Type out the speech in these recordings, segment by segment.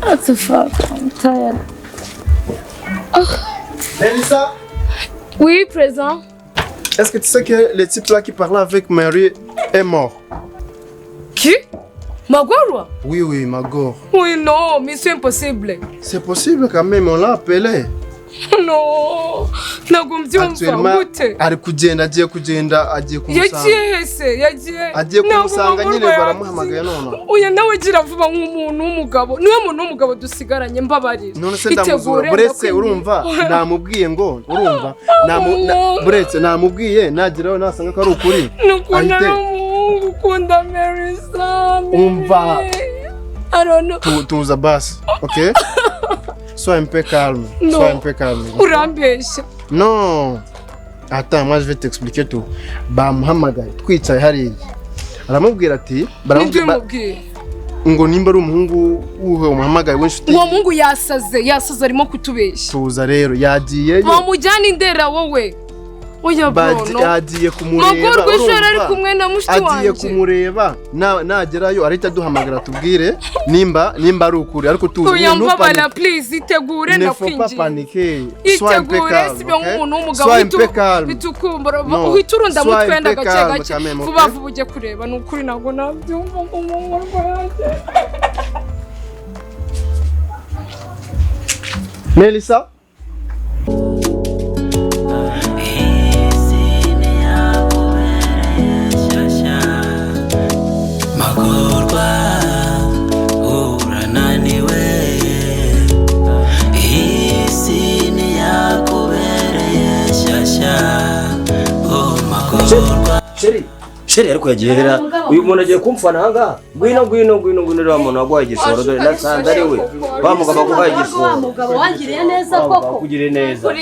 That's a fact. I'm tired. Elisa? Oui, présent. Est-ce que tu sais que le type là qui parlait avec Marie est mort? Qui? Magorwa? Oui, oui, Magor. Oui, non, mais c'est impossible. C'est possible quand même, on l'a appelé. No, actuellement, ari kugenda agiye kumusanga. Agiye kumusanga nyine baramuhamagaye none. Uya nawe gira vuba nk'umuntu w'umugabo. Niwe muntu w'umugabo dusigaranye mbabarira. None se ndamuzura buretse urumva namubwiye ngo urumva buretse namubwiye nagiraho nasanga ko ari ukuri. Nukunda ukunda Marisa. Umva. I don't know. Tuza basi, OK? Sois un peu calme. Non. Sois un peu calme. Non. Attends, moi je vais t'expliquer tout. Bamuhamagaye twicaye hariya. Aramubwira ati, ngo nimba ari umuhungu uhe umuhamagaye w'inshuti. Uwo mungu yasaze arimo kutubeshya. Tuza rero yagiye. Bamujyana indera wowe. Oya bro, no. Yagiye kumureba. Magorwa ishora ari kumwe na mushiki wanjye. Agiye kumureba. Nagerayo arita duhamagara tubwire nimba ari ukuri ariko tuzi ntupana please itegure ndakwinjiye. Panique. Sois impeccable. Bitukumbura uhiturunda mutwenda gake vuba vuba uje kureba nukuri nago nabyumva ngo Magorwa yaje. Melissa? Sheri ariko yagihera uyu muntu agiye kumfana hanga ngwino rero muntu wagwaye igisoro dore nasanze ari we bamugaba guhaye igisoro mugabo wangiriye neza koko kugire neza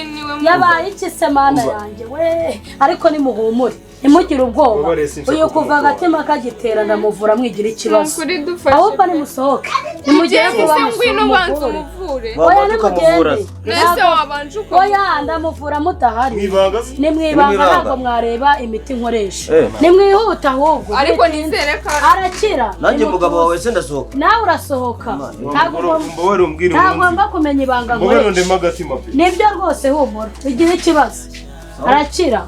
yabaye iki se mana yanjye we ariko ni muhumure imugire ubwoba uyu kuva agatima kagitera ndamuvura mwigira ikibazo ahubwo ni musohoke nimugere kuba ngwino bantu muvure oya nimugende nese wabanje uko oya ndamuvura mutahari ni mwibanga ntabwo mwareba imiti nkoresha ni mwihuta ahubwo ariko nizere ko arakira nanjye mugabo wawe se ndasohoka nawe urasohoka ntabwo mba kumenya ibanga nkoresha nibyo rwose humura igihe ikibazo arakira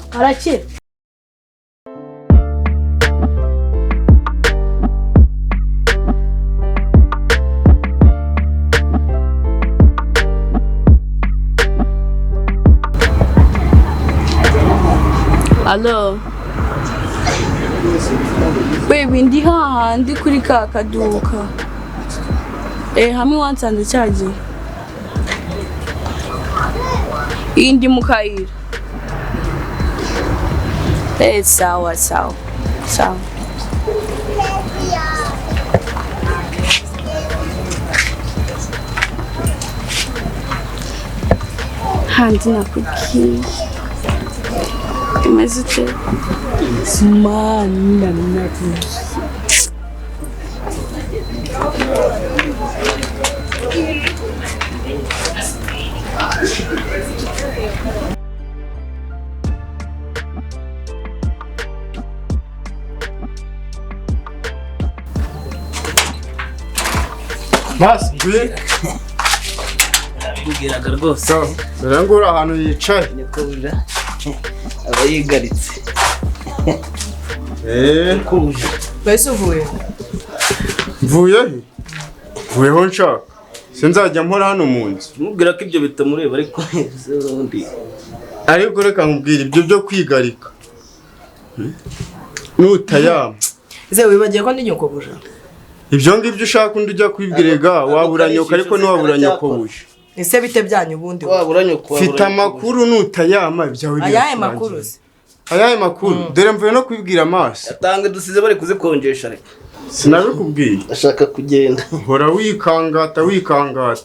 Hello. Baby ndi hahandi kuri ka kaduka. Hamwe wansanze cyagiye. Indi mukayira. Sawa. Handi nakuki. Mas itu semana nanti. Mas, gue. Kugira rwose. So, rangura ahantu yicaye. Nyakubura. Abayigaritse. Kuje. Bese uvuye. Vuyeho nshaka. Sinzajya mpora hano mu nzu. Mubwira ko ibyo bitamureba ariko urundi. Ariko reka nkubwira ibyo byo kwigarika. Nutayama. Ze wibagiye ko ndi nyoko buja. Ibyo ngibyo ushaka undi ujya kwibwirega wabura nyoko ariko ntiwabura nyoko buja. Ese bite byanyu ubundi wabura nyoko. Fita amakuru nutayama ibyawe byo. Ayahe makuru dore mvuye no kwibwira amaso. Atange dusize bari kuzikonjesha ariko. Sinabikubwiye. Ashaka kugenda. Hora wikangata.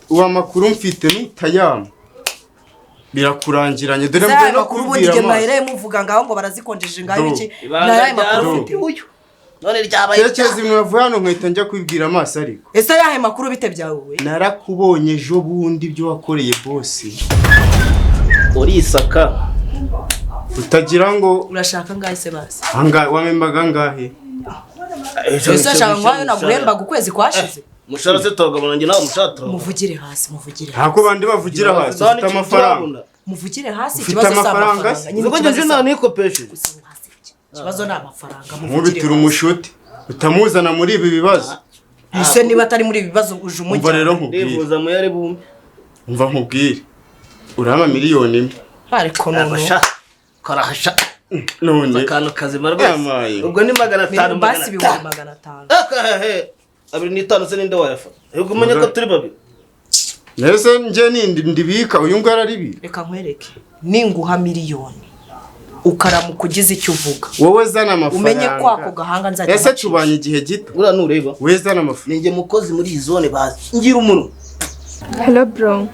Uwa makuru mfite nutayama. Birakurangiranye dore mvuye no kwibwira amaso. Mahire muvuga ngaho ngo barazikonjeje ngaho iki. Nayahe makuru mfite uyu. None ryabaye. Cyekeze ibintu bavuye hano nkahita njya kwibwira amaso ariko. Ese yahe makuru bite byawe? Narakubonye ejo bundi byo wakoreye boss. Urisaka. Utagira ngo urashaka ngahe se basi? Wamembaga ngahe? Ese ashaka ngwayo naguhemba ukwezi kwashize. mushara se togabona nge nawe mushatra muvugire hasi ntako bandi bavugira hasi ufite amafaranga muvugire hasi ufite amafaranga ngo nje nta nikopeshe ikibazo ni amafaranga mubitira umushuti utamuzana muri ibi bibazo ise niba atari muri ibi bibazo uje umujya umva rero nkubwire ndifuza mu yari bumwe umva nkubwire urama miliyoni imwe ariko none karahasha none akantu kazima rwose ubwo ni 500 basi biwa 500 abiri n'itanu se ninde wayafa yuko umenye ko turi babiri nese nje ndibika uyu ngara ari reka nkwereke ninguha miliyoni ukaramukugize icyo uvuga wowe zana amafaranga umenye kwako gahanga nzajya ese tubanye igihe gito ura nureba wowe zana amafaranga ninge mukozi muri zone bazi ngira umuntu hello bro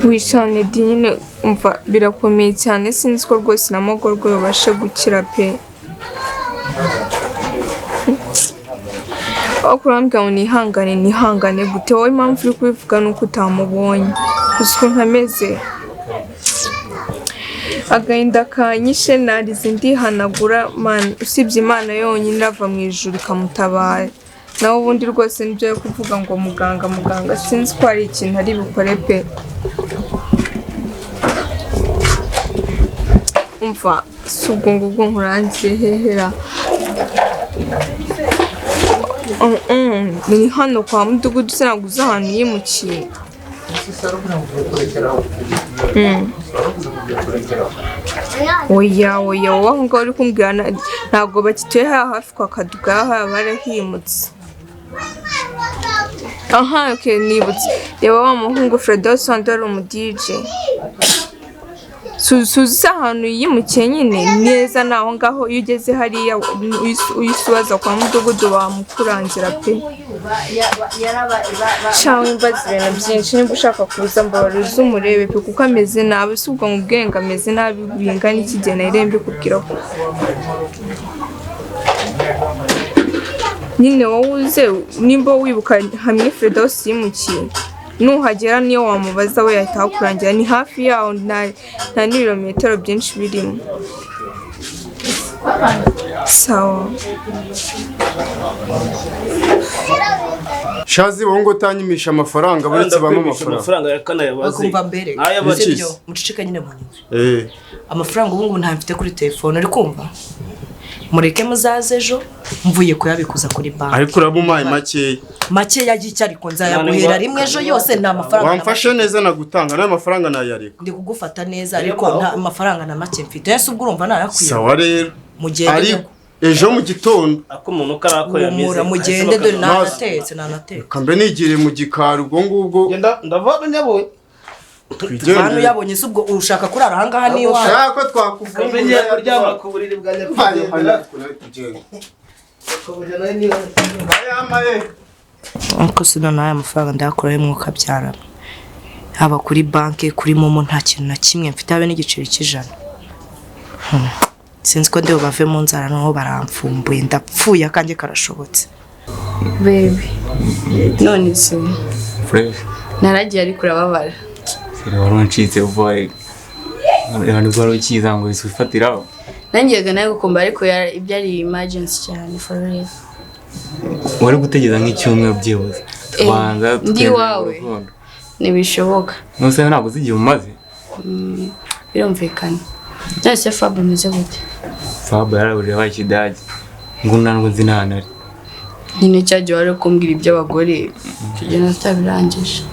wishane dinyine umva birakomeye cyane sinzi ko rwose na Magorwa babasha gukira pe akurambwa ngo nihangane gute wowe impamvu uri kubivuga nuko utamubonye uko nkameze agahinda kanyishe narize ndihanagura man usibye Imana yonyine ava mu ijuru ikamutabara naho ubundi rwose nibyo yo kuvuga ngo muganga sinzi ko ari ikintu ari bukore pe umva subwo ngubwo nkurangire hehera ni hano kwa mudugudu sinaguze ahantu yimukiye oya wowe ngo uri kumbwira ntabwo bakituye hafi kwa Kaduga barahimutse aha okay nibutse reba wa muhungu Fredos wandora umu DJ suzi ahantu yimukiye nyine neza naho ngaho iyo ugeze hariya uyisubaza kwa mudugudu bamukurangira pe cyangwa imbazi ibintu byinshi niba ushaka kuza mbabariza umurebe pe kuko ameze nabi si ubwo mu bwenge ameze nabi bingana ikigena irembe kubwira ko nyine wowe uze nimba wibuka hamwe Fredos yimukiye nuhagera niyo wamubaza we yahita kurangira ni hafi yaho nta n'ibirometero byinshi birimo sawa shazi wongo utanyimisha amafaranga buretse bamwe amafaranga yakanayabazi akumva mbere sibyo mucicika nyine mu amafaranga ubu nta mfite kuri telefone ari kumva mureke muzaze ejo mvuye kuyabikuza kuri banki ariko urabumaye make y'iki ariko nzayaguhera rimwe ejo yose nta mafaranga wamfashe neza nagutanga nayo mafaranga nayareka ndi kugufata neza ariko nta mafaranga na make mfite ese ubwo urumva nayakwiye sawa rero mugende ejo mu gitondo akumuntu karako yamize mugende dore nanatetse kambe nigire mu gikari ubwo ngubwo ndavana nyaboye Hano yabonye se ubwo ushaka kurara ahangaha niyo ushaka ko twakuvuye kuryama ku buriri bwa nyakwigendera Unko sino naye amafaranga ndakora y'umwuka byarama haba kuri banki kuri momo nta kintu na kimwe mfite habe n'igiceri cy'ijana sinzi ko ndewe bave mu nzara naho baramfumbuye ndapfuye akanjye karashobotse baby none se fresh naragiye ari kurababara waruncitse uvuye abantu bwaro kiza ngo isufatiraho nangiye nayo gukomba ariko ibyari emergency cyane for real wari gutegeza nk'icyumwe byibuze twanza ndi wawe nibishoboka nose ntabwo zigiye umaze birumvikana nase Fab ameze gute Fab yarabuje bakidage ngo nango nzinanari nyine cyaje wari kumbwira iby'abagore tugena tutabirangije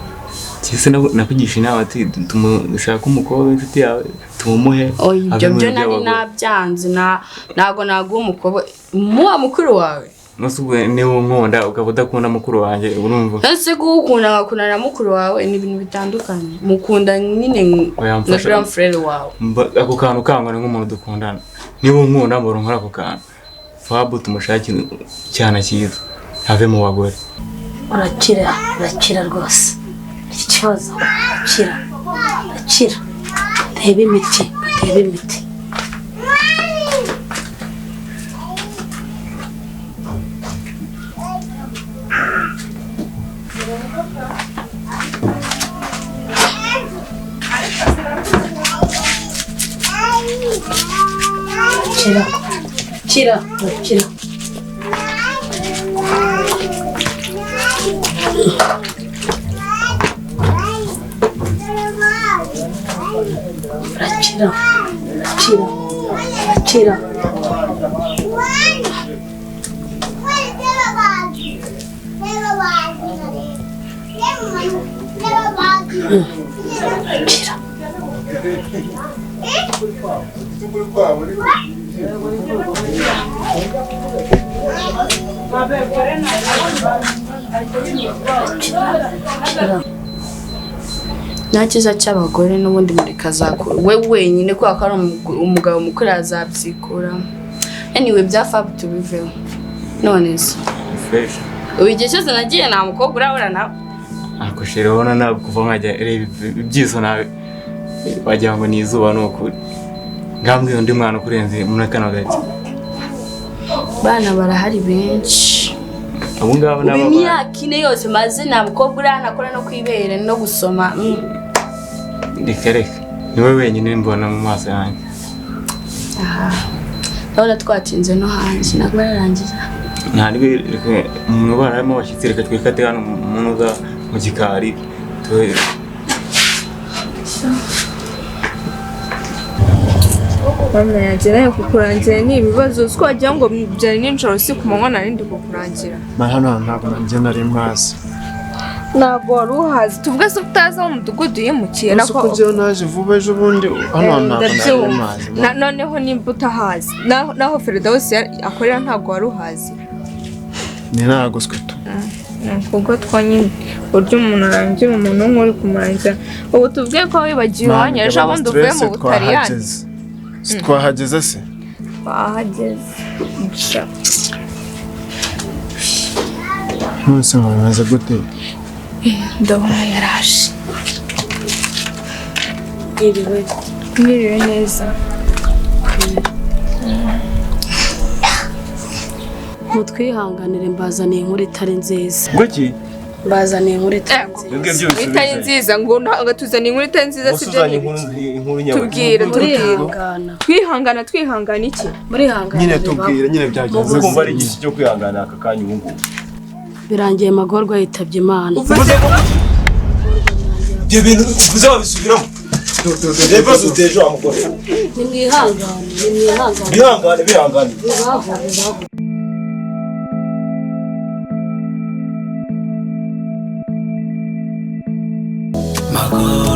Kise nakugisha inama ati tumushaka umukobwa inshuti yawe tumuhe ibyo byo nari nabyanze nago nago umukobwa muwa mukuru wawe Nosubwe niwo nkunda ukabudakunda mukuru wanjye urumva Ese gukunda ngakunda na mukuru wawe ni ibintu bitandukanye mukunda nyine na grandfriend wawe ako kantu kangana nk'umuntu dukundana niwo nkunda mboro nkora ako kantu Fab tumushaki cyane cyiza have mu bagore urakira rwose ikibazo urakira tebe imiti Kira. Kira. Nakiza cy'abagore n'ubundi muri kazakuru we wenyine ko akari umugabo mukuru azabyikura anyway byafabu tubiveho none se fresh ugiye cyose nagiye nta mukobwa urabura nawe akoshera ubona ntabwo kuva nkajya reba ibyiso nawe wagira ngo ni izuba n'ukuri ngambwiye undi mwana ukurenze muri kano gake bana barahari benshi abo ngabo nabo imyaka ine yose maze nta mukobwa uranakora no kwibera no gusoma reka niwe wenyine mbona mu maso yanjye ndabona twatinze no hanze ntabwo bararangiza ntabwo umuntu bararimo abashyitsi reka twikate hano umuntu uza mu gikari mama yagerayo kukurangira ni ibibazo twagira ngo byari n'injoro si ku manywa narindi kukurangira hano ntabwo nanjye nari mazi ntabwo wari uhazi tuvuge se utaza mu mudugudu yimukiye nako kugira naje vuba ejo bundi hano ntabwo nari mazi noneho nimba utahazi naho Feridausi akorera ntabwo wari uhazi ni ntabwo twito kuko twanyine buryo umuntu arangira umuntu nk'uri kumurangira ubu tuvuge ko wibagiwe iwanyu ejo bundi uvuye mu Butaliyani twahageze se twahageze nonse nkamaze gute ndabona yaraje mwiriwe neza mutwihanganire mbazaniye inkuru itari nziza Ngoki mbazaniye inkuru itari nziza itari nziza ngo ngatuzana inkuru itari nziza sibyo tubwire twihangana iki nyine tubwire nyine byagenze kumva ari igihe cyo kwihangana aka kanya ubu ngubu birangiye Magorwa yitabye Imana ibyo bintu uvuze wabisubiramo reba sutejo amugore bihangane Magorwa